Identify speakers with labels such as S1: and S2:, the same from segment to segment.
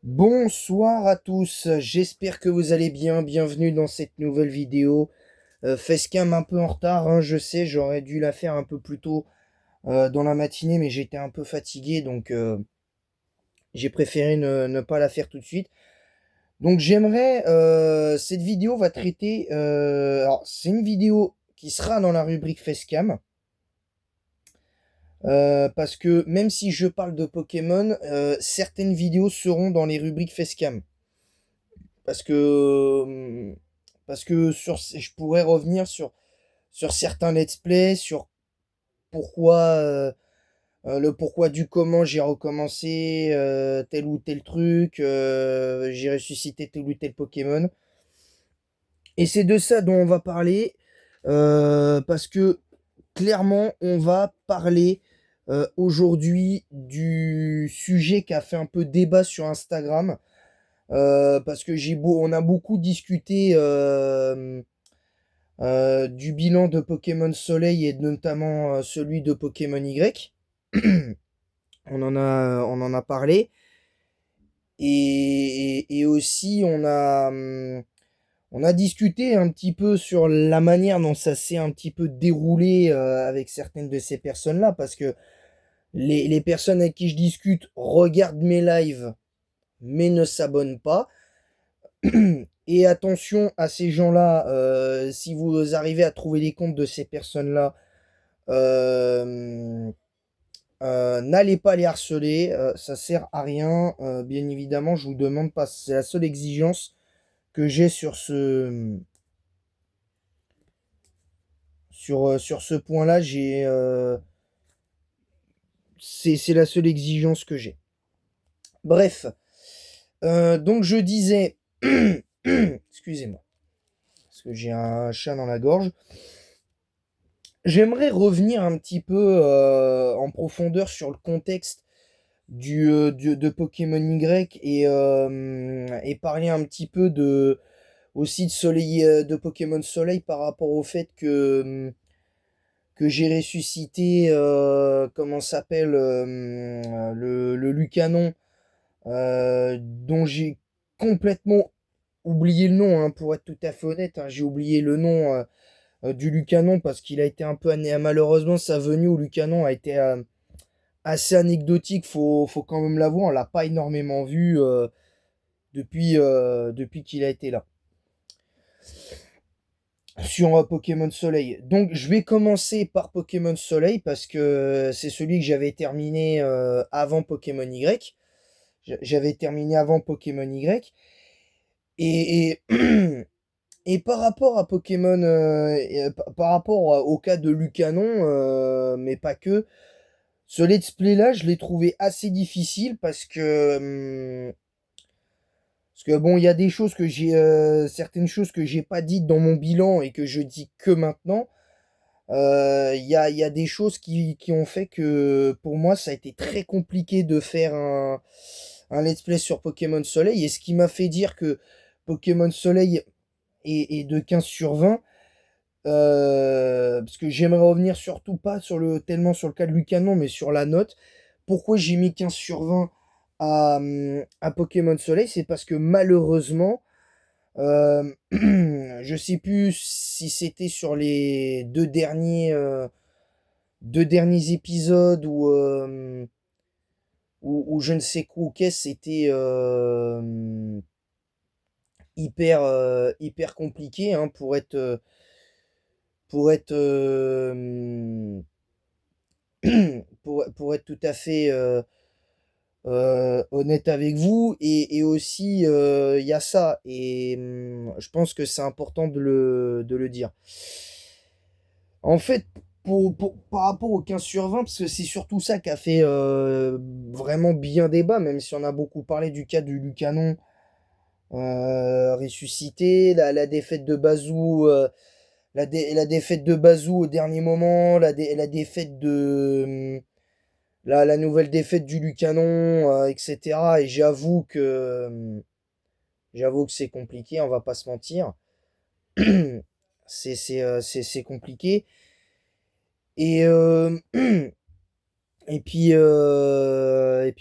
S1: Bonsoir à tous, j'espère que vous allez bien, bienvenue dans cette nouvelle vidéo. Facecam un peu en retard, hein, je sais, j'aurais dû la faire un peu plus tôt dans la matinée, mais j'étais un peu fatigué, donc j'ai préféré ne pas la faire tout de suite. Donc cette vidéo va traiter, alors c'est une vidéo qui sera dans la rubrique Facecam, parce que même si je parle de Pokémon, certaines vidéos seront dans les rubriques Facecam. Parce que, parce que je pourrais revenir sur certains let's play, sur pourquoi, le pourquoi du comment j'ai recommencé tel ou tel truc, j'ai ressuscité tel ou tel Pokémon. Et c'est de ça dont on va parler, parce que clairement, on va parler aujourd'hui du sujet qui a fait un peu débat sur Instagram. Parce que on a beaucoup discuté du bilan de Pokémon Soleil et notamment celui de Pokémon Y. On en a parlé. Et aussi, on a discuté un petit peu sur la manière dont ça s'est un petit peu déroulé avec certaines de ces personnes-là. Parce que les personnes avec qui je discute regardent mes lives, mais ne s'abonnent pas. Et attention à ces gens-là, si vous arrivez à trouver les comptes de ces personnes-là, euh, n'allez pas les harceler, ça sert à rien. Bien évidemment, je vous demande pas, c'est la seule exigence que j'ai sur ce point-là. C'est la seule exigence que j'ai. Bref, donc je disais, excusez-moi, parce que j'ai un chat dans la gorge. J'aimerais revenir un petit peu en profondeur sur le contexte de Pokémon Y et parler un petit peu aussi de Soleil, de Pokémon Soleil par rapport au fait que j'ai ressuscité, comment s'appelle, le Lucanon, dont j'ai complètement oublié le nom, hein, pour être tout à fait honnête, hein, j'ai oublié le nom du Lucanon parce qu'il a été un peu malheureusement sa venue au Lucanon a été assez anecdotique, faut quand même l'avouer, on l'a pas énormément vu depuis qu'il a été là sur Pokémon Soleil. Donc je vais commencer par Pokémon Soleil parce que c'est celui que j'avais terminé avant Pokémon Y. J'avais terminé avant Pokémon Y. Et, et par rapport à Pokémon, par rapport au cas de Lucanon, mais pas que, ce let's play là, je l'ai trouvé assez difficile parce que bon, il y a des choses que certaines choses que j'ai pas dites dans mon bilan et que je dis que maintenant. Il y a des choses qui ont fait que pour moi, ça a été très compliqué de faire un let's play sur Pokémon Soleil. Et ce qui m'a fait dire que Pokémon Soleil est de 15 sur 20. Parce que j'aimerais revenir surtout pas tellement sur le cas de Lucanon, mais sur la note. Pourquoi j'ai mis 15 sur 20 à Pokémon Soleil? C'est parce que malheureusement, je sais plus si c'était sur les deux derniers épisodes ou je ne sais quoi, ou qu'est-ce, c'était hyper compliqué, hein, pour être pour être tout à fait honnête avec vous. Et aussi, il y a ça. Et je pense que c'est important de le dire. En fait, par rapport au 15 sur 20, parce que c'est surtout ça qui a fait vraiment bien débat, même si on a beaucoup parlé du cas du Lucanon ressuscité, la défaite de Bazou. La défaite de Bazou au dernier moment, la défaite la nouvelle défaite du Lucanon, etc. Et j'avoue que c'est compliqué, on va pas se mentir. C'est compliqué. Et Et puis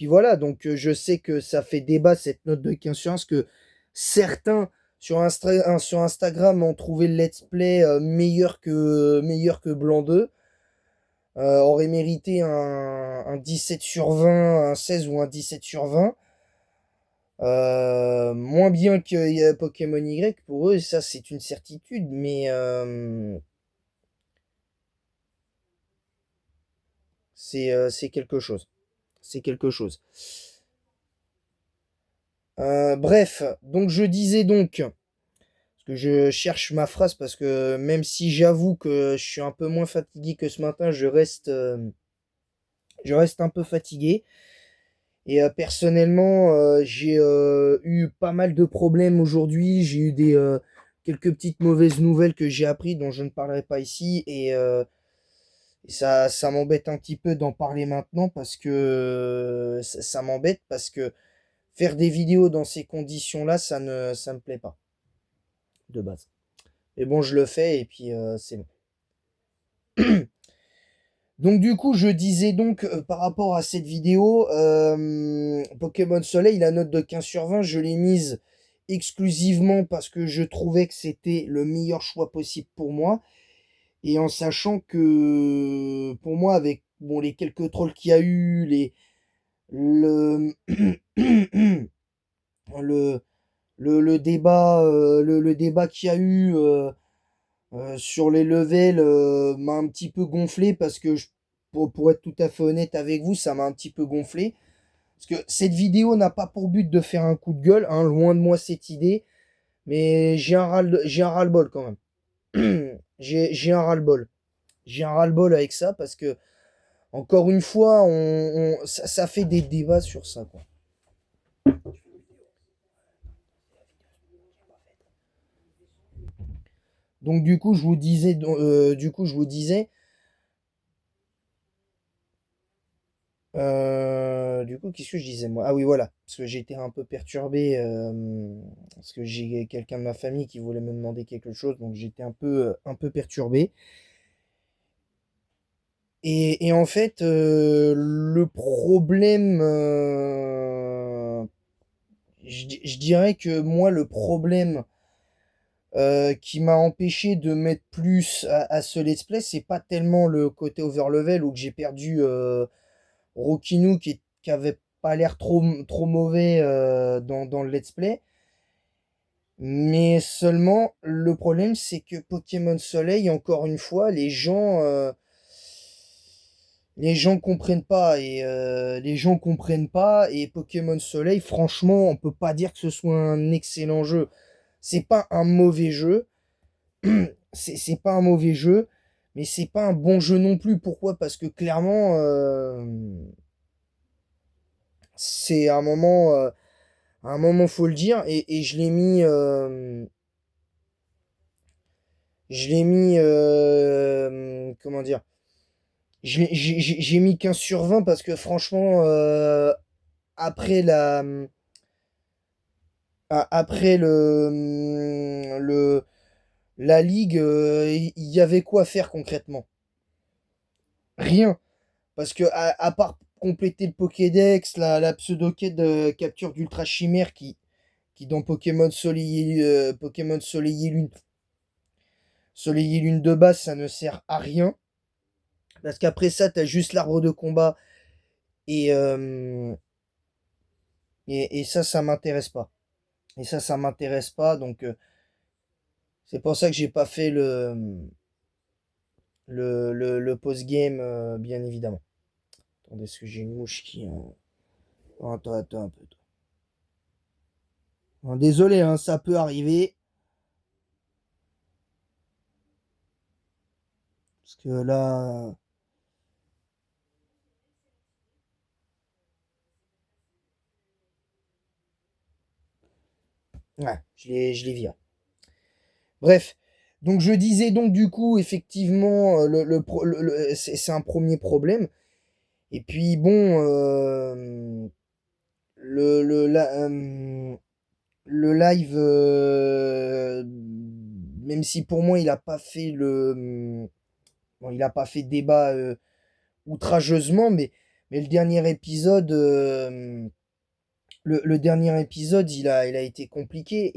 S1: voilà, donc je sais que ça fait débat cette note de 15 sur 1, parce que certains sur Instagram ont trouvé le let's play meilleur que Blanc 2, aurait mérité un 17 sur 20, un 16 ou un 17 sur 20. Moins bien que Pokémon Y pour eux, ça c'est une certitude, mais c'est quelque chose. C'est quelque chose. Bref, donc je disais donc, parce que je cherche ma phrase, parce que même si j'avoue que je suis un peu moins fatigué que ce matin, je reste un peu fatigué. Et personnellement, j'ai eu pas mal de problèmes aujourd'hui. J'ai eu quelques petites mauvaises nouvelles que j'ai appris, dont je ne parlerai pas ici. Et ça m'embête un petit peu d'en parler maintenant, parce que ça m'embête, parce que faire des vidéos dans ces conditions-là, ça me plaît pas, de base. Mais bon, je le fais, et puis c'est bon. Donc du coup, je disais donc par rapport à cette vidéo, Pokémon Soleil, la note de 15 sur 20, je l'ai mise exclusivement parce que je trouvais que c'était le meilleur choix possible pour moi. Et en sachant que pour moi, avec bon, les quelques trolls qu'il y a eu, le, le, le débat qu'il y a eu sur les levels m'a un petit peu gonflé, parce que pour être tout à fait honnête avec vous, ça m'a un petit peu gonflé. Parce que cette vidéo n'a pas pour but de faire un coup de gueule, hein, loin de moi cette idée, mais j'ai un ras-le-bol quand même. J'ai un ras-le-bol. J'ai un ras-le-bol avec ça, parce que, encore une fois, ça fait des débats sur ça, quoi. Donc du coup, je vous disais, du coup, qu'est-ce que je disais moi? Ah oui, voilà, parce que j'étais un peu perturbé, parce que j'ai quelqu'un de ma famille qui voulait me demander quelque chose, donc j'étais un peu perturbé. Et en fait, le problème, je dirais que moi, le problème qui m'a empêché de mettre plus à ce let's play, c'est pas tellement le côté overlevel, ou que j'ai perdu Rockinou, qui avait pas l'air trop mauvais dans le let's play. Mais seulement, le problème, c'est que Pokémon Soleil, encore une fois, les gens comprennent pas, et les gens comprennent pas. Et Pokémon Soleil, franchement, on peut pas dire que ce soit un excellent jeu. C'est pas un mauvais jeu, c'est pas un mauvais jeu, mais c'est pas un bon jeu non plus. Pourquoi? Parce que clairement, c'est à un moment, faut le dire, et je l'ai mis, comment dire, j'ai mis 15 sur 20, parce que franchement, après après la ligue, il y avait quoi faire concrètement? Rien. Parce que à part compléter le Pokédex, la pseudo-quête de capture d'Ultra Chimère, qui dans Pokémon Soleil et Lune de base, ça ne sert à rien. Parce qu'après ça, t'as juste l'arbre de combat, et, et ça m'intéresse pas. Et ça m'intéresse pas, donc c'est pour ça que j'ai pas fait le post-game, bien évidemment. Attendez, est-ce que j'ai une mouche qui... Oh, attends un peu. Bon, désolé, hein, ça peut arriver. Parce que là... Ouais, je l'ai viré. Bref. Donc je disais donc du coup, effectivement, c'est un premier problème. Et puis bon, le live, même si pour moi il a pas fait bon, il a pas fait débat outrageusement, mais Mais le dernier épisode, le dernier épisode, il a été compliqué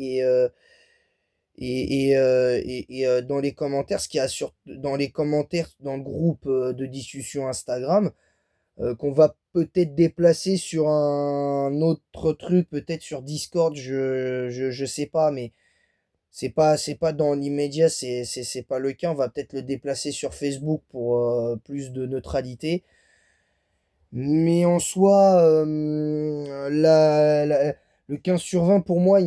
S1: dans les commentaires, dans les commentaires dans le groupe de discussion Instagram, qu'on va peut-être déplacer sur un autre truc, peut-être sur Discord, je sais pas, mais c'est pas dans l'immédiat, c'est pas le cas. On va peut-être le déplacer sur Facebook pour plus de neutralité. Mais en soi, le 15 sur 20 pour moi,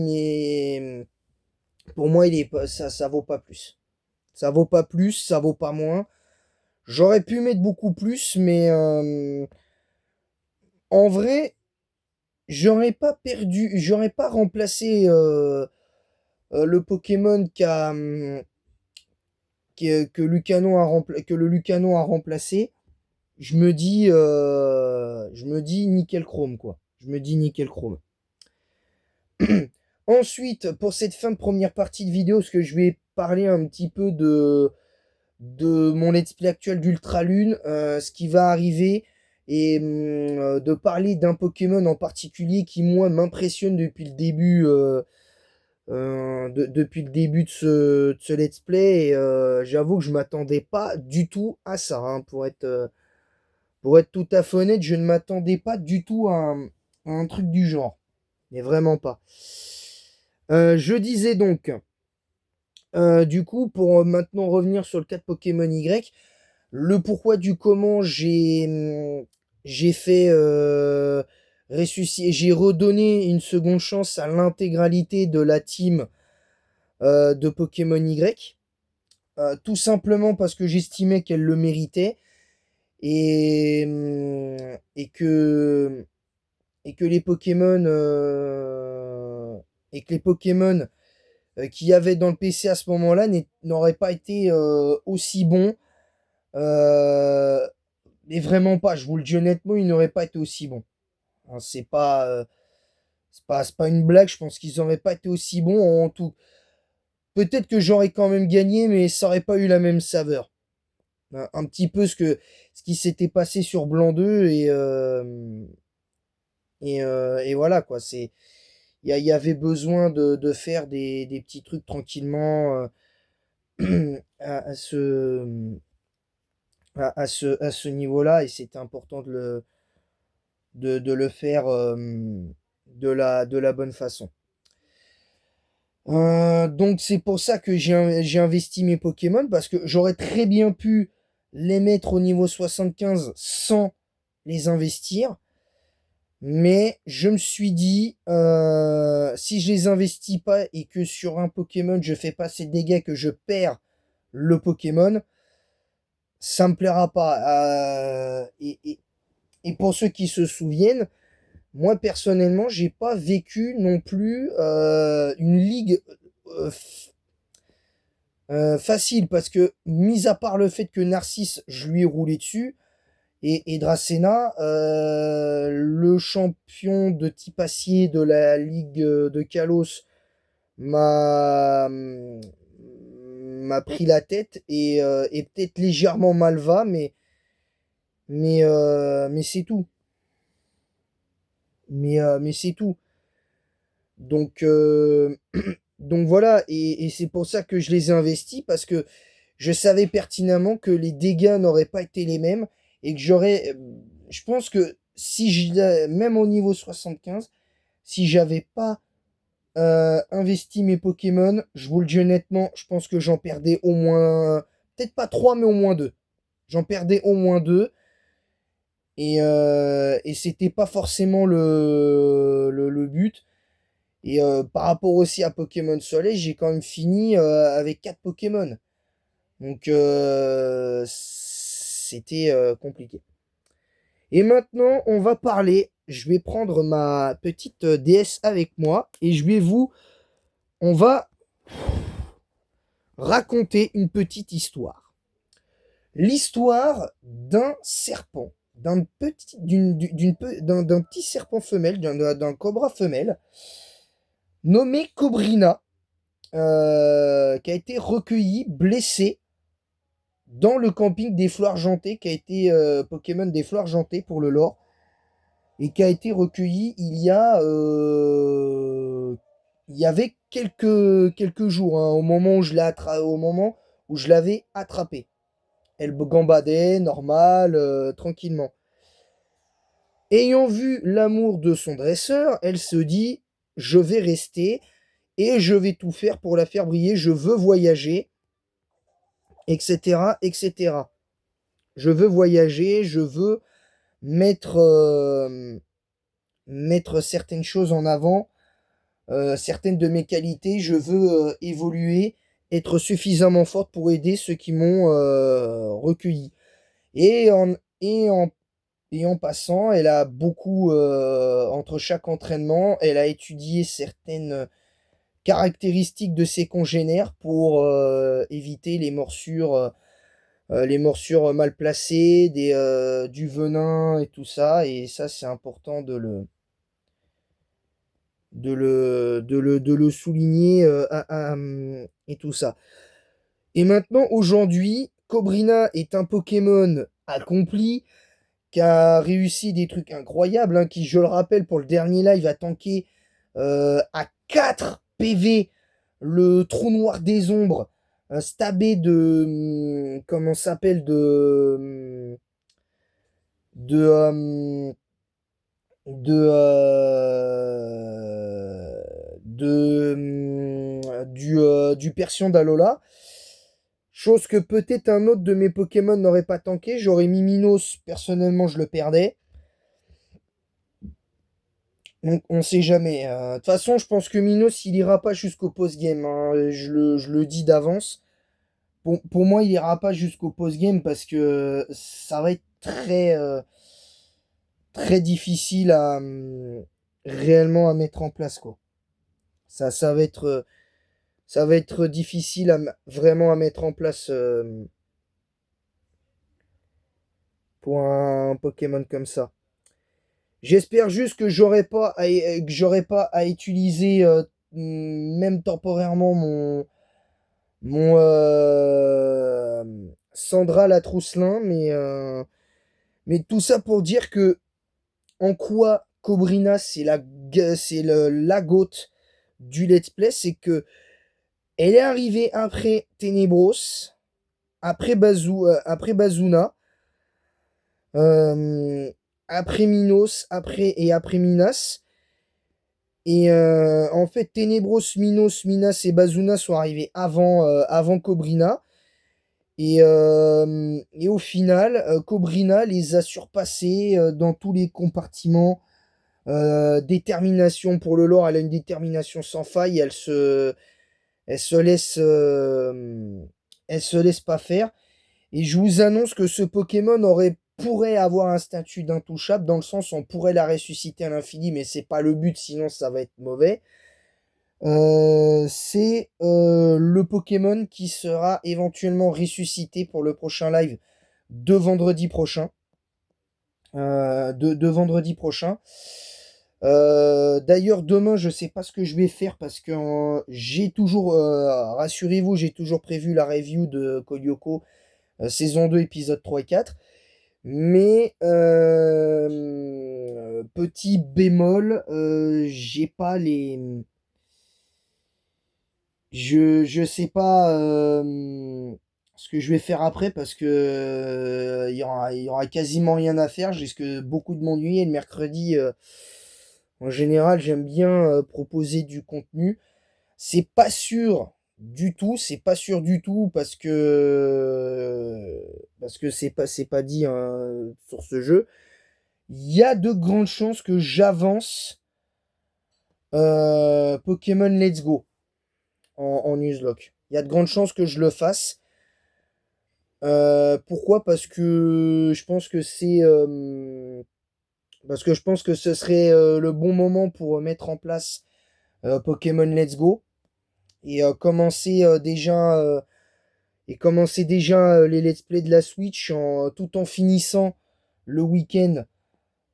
S1: ça vaut pas plus. Ça vaut pas plus, ça vaut pas moins. J'aurais pu mettre beaucoup plus, mais en vrai, j'aurais pas remplacé le Pokémon que le Lucano a remplacé. Je me dis nickel chrome, quoi. Je me dis nickel chrome. Ensuite, pour cette fin de première partie de vidéo, ce que je vais parler un petit peu de mon let's play actuel d'Ultra Lune, ce qui va arriver, et de parler d'un Pokémon en particulier qui, moi, m'impressionne depuis le début, de ce let's play. Et j'avoue que je m'attendais pas du tout à ça, hein, pour être tout à fait honnête, je ne m'attendais pas du tout à un truc du genre. Mais vraiment pas. Je disais donc, du coup, pour maintenant revenir sur le cas de Pokémon Y, le pourquoi du comment j'ai fait ressusciter, j'ai redonné une seconde chance à l'intégralité de la team de Pokémon Y. Tout simplement parce que j'estimais qu'elle le méritait et que les Pokémon qu'il y avait dans le PC à ce moment-là n'auraient pas été aussi bons. Euh, mais vraiment pas, je vous le dis honnêtement, ils n'auraient pas été aussi bons. Hein, c'est pas une blague, je pense qu'ils n'auraient pas été aussi bons en tout. Peut-être que j'aurais quand même gagné, mais ça aurait pas eu la même saveur. Un petit peu ce qui s'était passé sur Blanc 2 et voilà quoi. Il y avait besoin de faire des petits trucs tranquillement à ce niveau-là, et c'était important de le faire de la bonne façon. Donc c'est pour ça que j'ai investi mes Pokémon, parce que j'aurais très bien pu les mettre au niveau 75 sans les investir. Mais je me suis dit, si je les investis pas et que sur un Pokémon je fais pas ces dégâts, que je perds le Pokémon, ça me plaira pas. Et pour ceux qui se souviennent, moi personnellement, j'ai pas vécu non plus une ligue facile, parce que, mis à part le fait que Narcisse, je lui ai roulé dessus, et Dracena, le champion de type acier de la ligue de Kalos, m'a pris la tête, et peut-être légèrement Malva, mais c'est tout. Mais c'est tout. Donc, donc voilà, et c'est pour ça que je les ai investis, parce que je savais pertinemment que les dégâts n'auraient pas été les mêmes, et que je pense que si même au niveau 75, si j'avais pas investi mes Pokémon, je vous le dis honnêtement, je pense que j'en perdais au moins, peut-être pas 3, mais au moins 2. J'en perdais au moins 2. Et c'était pas forcément le but. Et par rapport aussi à Pokémon Soleil, j'ai quand même fini avec 4 Pokémon. Donc c'était compliqué. Et maintenant, on va parler. Je vais prendre ma petite DS avec moi et on va raconter une petite histoire. L'histoire d'un serpent, d'un petit serpent femelle, d'un cobra femelle, nommé Cobrina, qui a été recueilli, blessé dans le camping des Flots Argentés, qui a été Pokémon des Flots Argentés pour le lore, et qui a été recueilli il y avait quelques jours, hein, au moment où je l'avais attrapé. Elle gambadait, normal, tranquillement. Ayant vu l'amour de son dresseur, elle se dit, je vais rester et je vais tout faire pour la faire briller, je veux voyager, etc., etc. Je veux voyager, je veux mettre, mettre certaines choses en avant, certaines de mes qualités, je veux évoluer, être suffisamment forte pour aider ceux qui m'ont recueilli. Et en, et, en, et en passant, elle a beaucoup, entre chaque entraînement, elle a étudié certaines caractéristiques de ses congénères pour éviter les morsures mal placées, du venin et tout ça. Et ça, c'est important de le souligner et tout ça. Et maintenant, aujourd'hui, Cobrina est un Pokémon accompli, qui a réussi des trucs incroyables, hein, qui, je le rappelle, pour le dernier live, a tanké à 4 PV le trou noir des ombres, stabé comment ça s'appelle, de, de, du Persian d'Alola. Chose que peut-être un autre de mes Pokémon n'aurait pas tanké. J'aurais mis Minos, personnellement je le perdais. Donc on sait jamais. De toute façon, je pense que Minos, il ira pas jusqu'au post-game, hein. Je le dis d'avance. Pour moi, il ira pas jusqu'au post-game parce que ça va être très difficile réellement à mettre en place, quoi. Ça va ça va être difficile vraiment à mettre en place pour un Pokémon comme ça. J'espère juste que j'aurai pas à utiliser même temporairement mon Sandra la Trousselin, mais tout ça pour dire que en quoi Cobrina c'est la GOAT du let's play, c'est que elle est arrivée après Tenebros, après Bazuna, euh, après Minos, après Minas. Et en fait, Tenebros, Minos, Minas et Bazuna sont arrivés avant Cobrina. Et au final, Cobrina les a surpassés dans tous les compartiments. Détermination pour le lore, elle a une détermination sans faille. Elle se laisse, elle se laisse pas faire. Et je vous annonce que ce Pokémon pourrait avoir un statut d'intouchable, dans le sens où on pourrait la ressusciter à l'infini, mais c'est pas le but, sinon ça va être mauvais. C'est le Pokémon qui sera éventuellement ressuscité pour le prochain live de vendredi prochain. De vendredi prochain. D'ailleurs, demain, je sais pas ce que je vais faire parce que j'ai toujours, rassurez-vous, j'ai toujours prévu la review de Kolyoko, saison 2, épisode 3 et 4. Mais petit bémol, j'ai pas les. Je sais pas ce que je vais faire après parce que il y aura quasiment rien à faire. Je risque beaucoup de m'ennuyer. Et le mercredi, en général, j'aime bien proposer du contenu. C'est pas sûr du tout, c'est pas sûr du tout parce que c'est pas dit hein, sur ce jeu. Il y a de grandes chances que j'avance Pokémon Let's Go en Nuzlocke. Il y a de grandes chances que je le fasse. Pourquoi? Parce que je pense que ce serait le bon moment pour mettre en place Pokémon Let's Go et commencer déjà les let's play de la Switch tout en finissant le week-end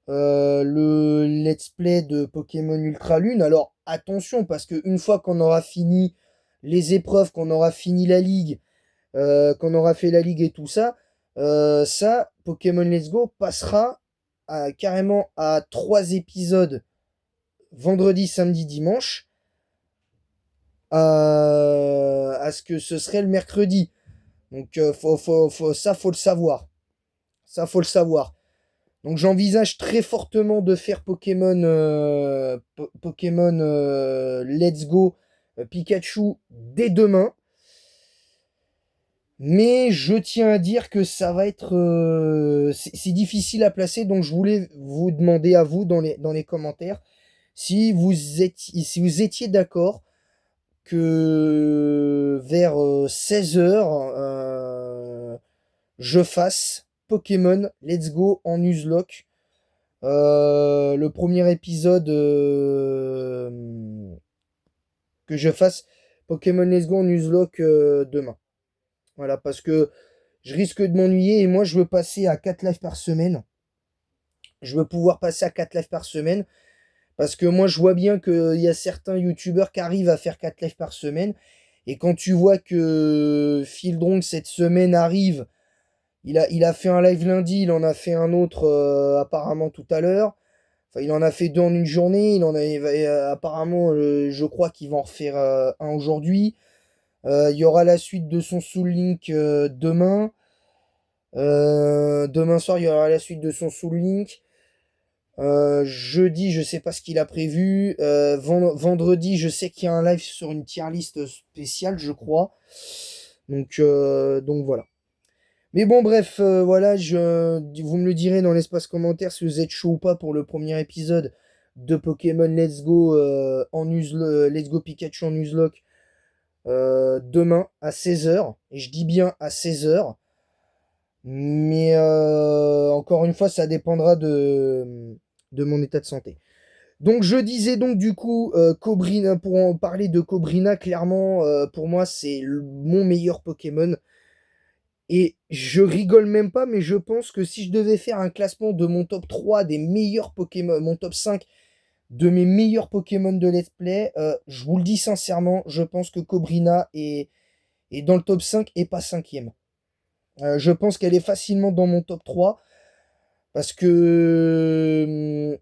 S1: le let's play de Pokémon Ultra Lune. Alors attention parce que une fois qu'on aura fini les épreuves, qu'on aura fini la ligue, qu'on aura fait la ligue et tout ça, ça, Pokémon Let's Go passera carrément à 3 épisodes vendredi, samedi, dimanche, à ce que ce serait le mercredi. Donc ça, faut le savoir. Ça, faut le savoir. Donc j'envisage très fortement de faire Pokémon Let's Go Pikachu dès demain. Mais je tiens à dire que ça va être... c'est difficile à placer, donc je voulais vous demander à vous dans les commentaires si vous étiez d'accord que vers 16 h, je fasse Pokémon Let's Go en Nuzlocke. Le premier épisode que je fasse Pokémon Let's Go en Nuzlocke demain. Voilà, parce que je risque de m'ennuyer et moi je veux passer à 4 lives par semaine. Je veux pouvoir passer à 4 lives par semaine. Parce que moi je vois bien qu'il y a certains youtubeurs qui arrivent à faire 4 lives par semaine. Et quand tu vois que Fieldrong cette semaine arrive, il a fait un live lundi, il en a fait un autre apparemment tout à l'heure. Enfin, il en a fait 2 en une journée. Apparemment, je crois qu'il va en refaire un aujourd'hui. Il y aura la suite de son Soul Link demain. Demain soir, il y aura la suite de son Soul Link. Jeudi, je sais pas ce qu'il a prévu. Vendredi, je sais qu'il y a un live sur une tier list spéciale, je crois. Donc voilà. Mais bon, bref, voilà, vous me le direz dans l'espace commentaire si vous êtes chaud ou pas pour le premier épisode de Pokémon Let's Go Let's Go Pikachu en Nuzlocke demain à 16 h. Et je dis bien à 16 h. Mais encore une fois, ça dépendra de mon état de santé. Donc je disais donc du coup, Cobrina, pour en parler de Cobrina, clairement, pour moi, c'est mon meilleur Pokémon. Et je rigole même pas, mais je pense que si je devais faire un classement de mon top 3 des meilleurs Pokémon, mon top 5 de mes meilleurs Pokémon de Let's Play, je vous le dis sincèrement, je pense que Cobrina est dans le top 5 et pas 5e. Je pense qu'elle est facilement dans mon top 3 parce que,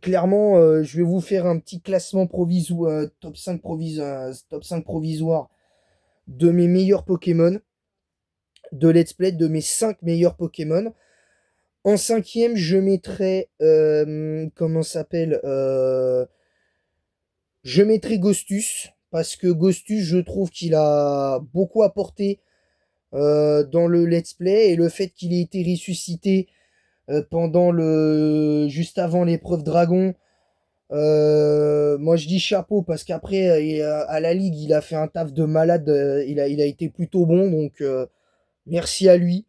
S1: clairement, je vais vous faire un petit classement provisoire, top 5 provisoire de mes meilleurs Pokémon de Let's Play, de mes 5 meilleurs Pokémon. En 5e, je mettrai, comment ça s'appelle, je mettrai Ghostus, parce que Ghostus, je trouve qu'il a beaucoup apporté dans le Let's Play, et le fait qu'il ait été ressuscité juste avant l'épreuve Dragon, moi je dis chapeau, parce qu'après à la Ligue il a fait un taf de malade, il a été plutôt bon, donc merci à lui.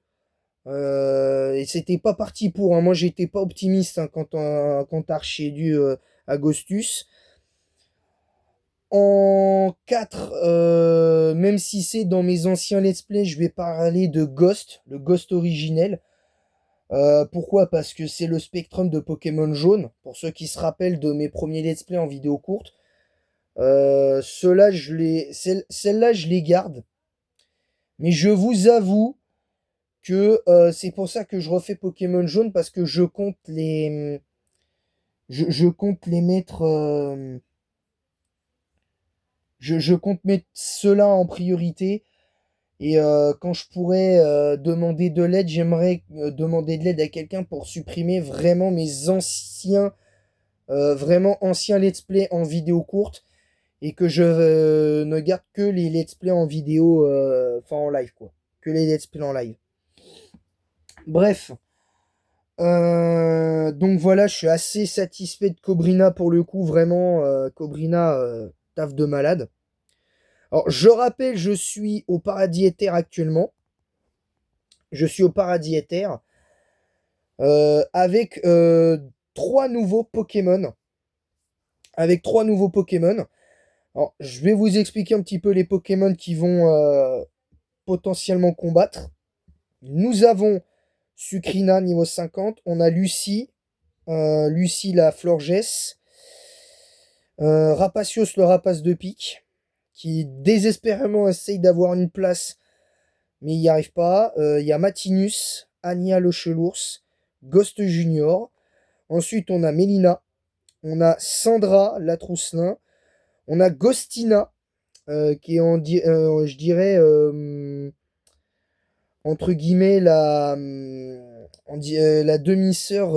S1: Et c'était pas parti pour, hein. Moi j'étais pas optimiste, hein, quant à Archidu à Ghostus. En 4, même si c'est dans mes anciens let's play, je vais parler de Ghost, le Ghost originel. Pourquoi? Parce que c'est le Spectrum de Pokémon jaune. Pour ceux qui se rappellent de mes premiers let's play en vidéo courte. Celle-là, je les garde. Mais je vous avoue que c'est pour ça que je refais Pokémon jaune, parce que je compte je compte les mettre... je compte mettre ceux-là en priorité. Et quand je pourrais demander de l'aide, j'aimerais demander de l'aide à quelqu'un pour supprimer vraiment mes vraiment anciens let's play en vidéo courte, et que je ne garde que les let's play en vidéo, enfin en live quoi. Que les let's play en live. Bref. Donc voilà, je suis assez satisfait de Cobrina pour le coup, vraiment, Cobrina, taf de malade. Alors, je rappelle, je suis au Paradis Éther actuellement. Je suis au Paradis Éther avec 3 nouveaux Pokémon. Avec 3 nouveaux Pokémon. Alors, je vais vous expliquer un petit peu les Pokémon qui vont potentiellement combattre. Nous avons Sucrina niveau 50. On a Lucie. Lucie la Florges. Rapacios le rapace de pique, qui désespérément essaye d'avoir une place mais il n'y arrive pas. Il y a Matinus, Anya le Chelours, Ghost Junior. Ensuite, on a Mélina. On a Sandra la Trousselin. On a Ghostina, qui est, je dirais, entre guillemets, la demi-sœur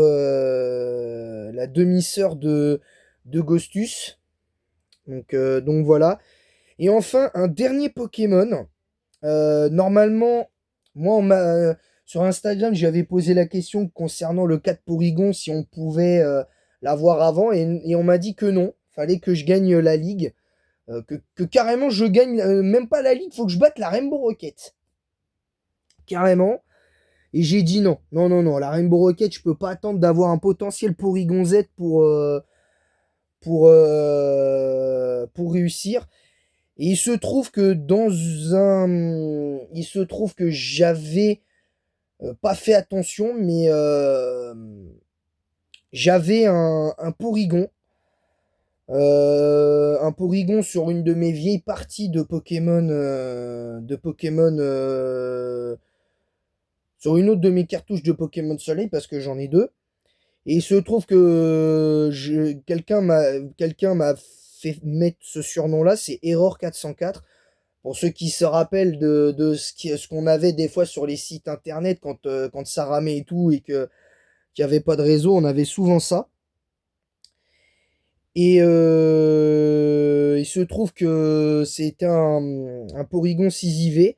S1: de Ghostus. Donc voilà. Et enfin, un dernier Pokémon. Normalement, moi, sur Instagram, j'avais posé la question concernant le 4 Porygon, si on pouvait l'avoir avant, et on m'a dit que non. Fallait que je gagne la ligue. Que carrément je gagne, même pas la ligue, faut que je batte la Rainbow Rocket. Carrément. Et j'ai dit non. Non, non, non. La Rainbow Rocket, je peux pas attendre d'avoir un potentiel Porygon Z pour réussir. Et il se trouve que il se trouve que j'avais pas fait attention, mais j'avais un Porygon. Un Porygon sur une de mes vieilles parties de Pokémon. Sur une autre de mes cartouches de Pokémon Soleil, parce que j'en ai deux. Et il se trouve que quelqu'un m'a fait mettre ce surnom-là, c'est Error 404. Pour ceux qui se rappellent de ce qu'on avait des fois sur les sites internet quand ça ramait et tout et qu'il n'y avait pas de réseau, on avait souvent ça. Et il se trouve que c'était un Porygon 6IV.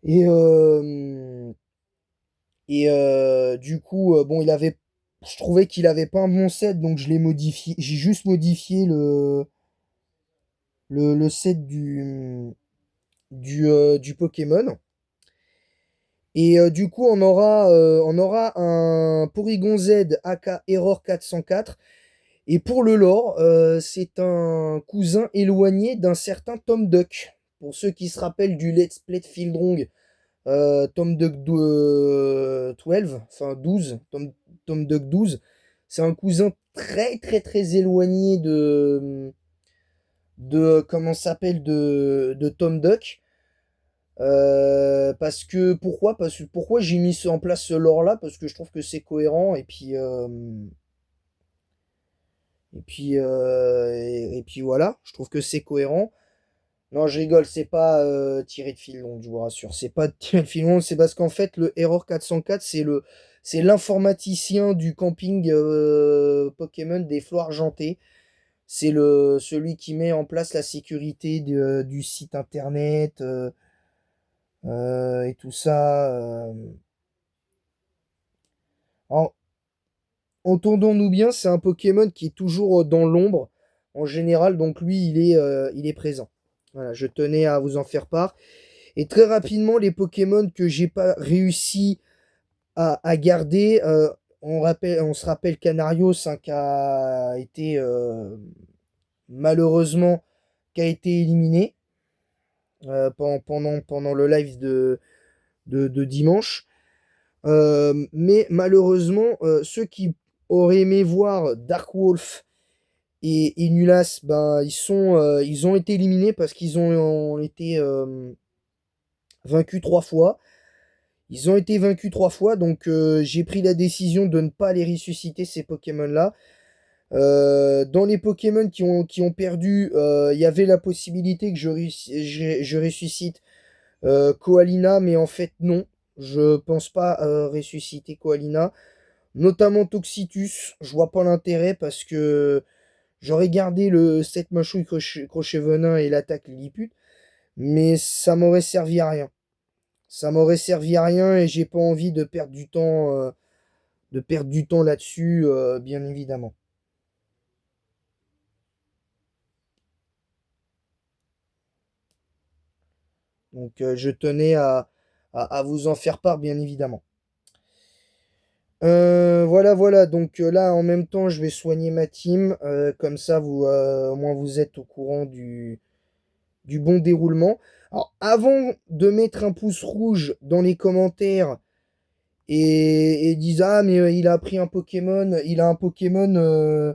S1: Et, du coup, bon, je trouvais qu'il avait pas un bon set, donc je l'ai modifié. J'ai juste modifié le set du Pokémon. Et du coup, on aura un Porygon Z aka Error 404. Et pour le lore, c'est un cousin éloigné d'un certain Tom Duck. Pour ceux qui se rappellent du Let's Play de Fieldrong, Tom Duck 12, enfin 12, Tom Duck 12, c'est un cousin très très très éloigné de comment ça s'appelle de Tom Duck. Pourquoi j'ai mis en place ce lore là? Parce que je trouve que c'est cohérent et puis voilà, je trouve que c'est cohérent. Non, je rigole, c'est pas tiré de fil long, je vous rassure. C'est pas tiré de fil long, c'est parce qu'en fait, le Error 404, c'est l'informaticien du camping Pokémon des Flots Argentés. C'est celui qui met en place la sécurité du site internet et tout ça. En- Entendons-nous bien, c'est un Pokémon qui est toujours dans l'ombre en général, donc lui, il est présent. Voilà, je tenais à vous en faire part. Et très rapidement, les Pokémon que j'ai pas réussi à garder, on se rappelle Canarios, hein, qui a été malheureusement qui a été éliminé pendant le live de dimanche. Mais malheureusement, ceux qui auraient aimé voir Dark Wolf et Nulas, ben, ils ont été éliminés parce qu'ils ont été vaincus 3 fois. Ils ont été vaincus 3 fois, donc j'ai pris la décision de ne pas les ressusciter, ces Pokémon-là. Dans les Pokémon qui ont perdu, il y avait la possibilité que je ressuscite Koalina, mais en fait non. Je pense pas ressusciter Koalina. Notamment Toxitus, je vois pas l'intérêt parce que j'aurais gardé le 7 machouille crochet venin et l'attaque Lilliput, mais ça m'aurait servi à rien. Ça m'aurait servi à rien et j'ai pas envie de perdre du temps là-dessus, bien évidemment. Donc je tenais à vous en faire part, bien évidemment. Voilà, voilà. Donc là, en même temps, je vais soigner ma team. Comme ça, au moins, vous êtes au courant du bon déroulement. Alors, avant de mettre un pouce rouge dans les commentaires et disent ah mais il a pris un Pokémon, il a un Pokémon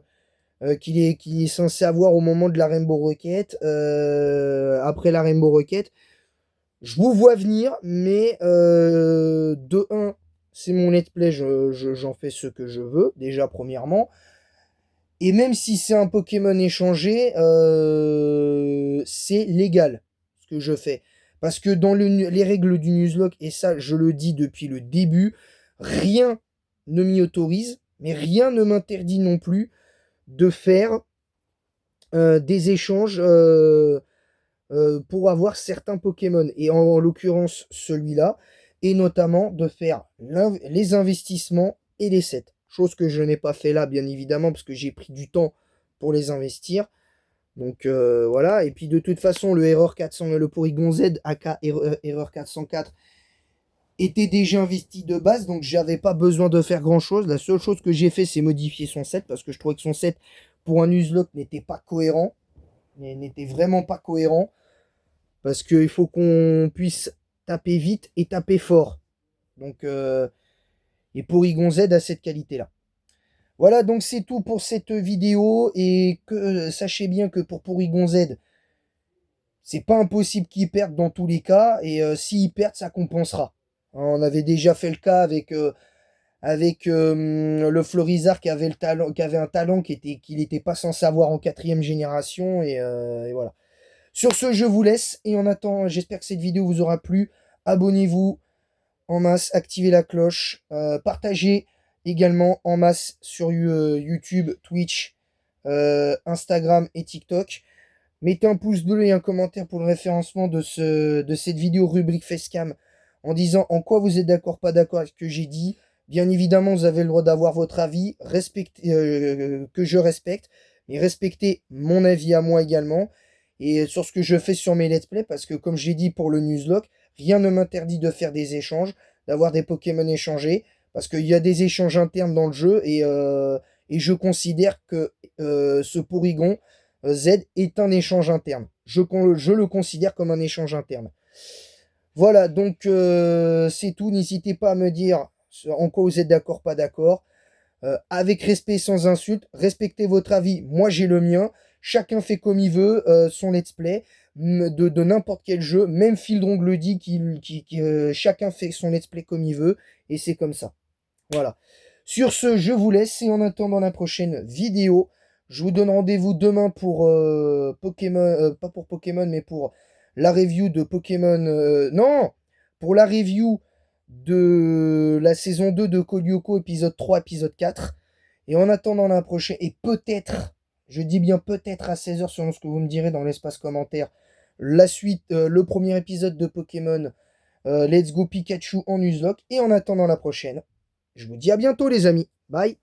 S1: qu'il est censé avoir au moment de la Rainbow Rocket, après la Rainbow Rocket. Je vous vois venir, mais de un, c'est mon let's play, j'en fais ce que je veux, déjà premièrement. Et même si c'est un Pokémon échangé, c'est légal ce que je fais. Parce que dans les règles du Nuzlocke, et ça je le dis depuis le début, rien ne m'y autorise, mais rien ne m'interdit non plus de faire des échanges pour avoir certains Pokémon. Et en l'occurrence celui-là, et notamment de faire les investissements et les sets. Chose que je n'ai pas fait là, bien évidemment, parce que j'ai pris du temps pour les investir. Donc voilà, et puis de toute façon, le Erreur 400, le Porygon Z, aka Erreur 404, était déjà investi de base, donc j'avais pas besoin de faire grand chose. La seule chose que j'ai fait, c'est modifier son set, parce que je trouvais que son set, pour un Nuzlocke, n'était pas cohérent. N'était vraiment pas cohérent, parce qu'il faut qu'on puisse taper vite et taper fort. Donc, et Porygon Z a cette qualité-là. Voilà, donc c'est tout pour cette vidéo. Et que sachez bien que pour Porygon Z, c'est pas impossible qu'ils perdent dans tous les cas. Et s'ils perdent, ça compensera. Hein, on avait déjà fait le cas avec le Florizard qui avait, le talent, qui avait un talent qu'il n'était pas censé avoir en 4ème génération. Et voilà. Sur ce, je vous laisse. Et en attendant, j'espère que cette vidéo vous aura plu. Abonnez-vous en masse, activez la cloche, partagez également en masse sur YouTube, Twitch, Instagram et TikTok. Mettez un pouce bleu et un commentaire pour le référencement de cette vidéo rubrique Facecam en disant en quoi vous êtes d'accord, pas d'accord avec ce que j'ai dit. Bien évidemment, vous avez le droit d'avoir votre avis, que je respecte, mais respectez mon avis à moi également. Et sur ce que je fais sur mes let's play, parce que comme j'ai dit pour le Nuzlocke, rien ne m'interdit de faire des échanges, d'avoir des Pokémon échangés, parce qu'il y a des échanges internes dans le jeu, et je considère que ce Porygon Z est un échange interne. Je le considère comme un échange interne. Voilà, donc c'est tout. N'hésitez pas à me dire en quoi vous êtes d'accord, pas d'accord. Avec respect, sans insulte. Respectez votre avis. Moi, j'ai le mien. Chacun fait comme il veut son let's play de n'importe quel jeu. Même Fildrong le dit, chacun fait son let's play comme il veut. Et c'est comme ça. Voilà. Sur ce, je vous laisse. Et en attendant la prochaine vidéo, je vous donne rendez-vous demain pour Pokémon. Pas pour Pokémon, mais pour la review de Pokémon. Non! Pour la review de la saison 2 de Kolyoko, épisode 3, épisode 4. Et en attendant la prochaine, et peut-être, je dis bien peut-être à 16 h selon ce que vous me direz dans l'espace commentaire, la suite, le premier épisode de Pokémon Let's Go Pikachu en Nuzlocke. Et en attendant la prochaine, je vous dis à bientôt les amis. Bye!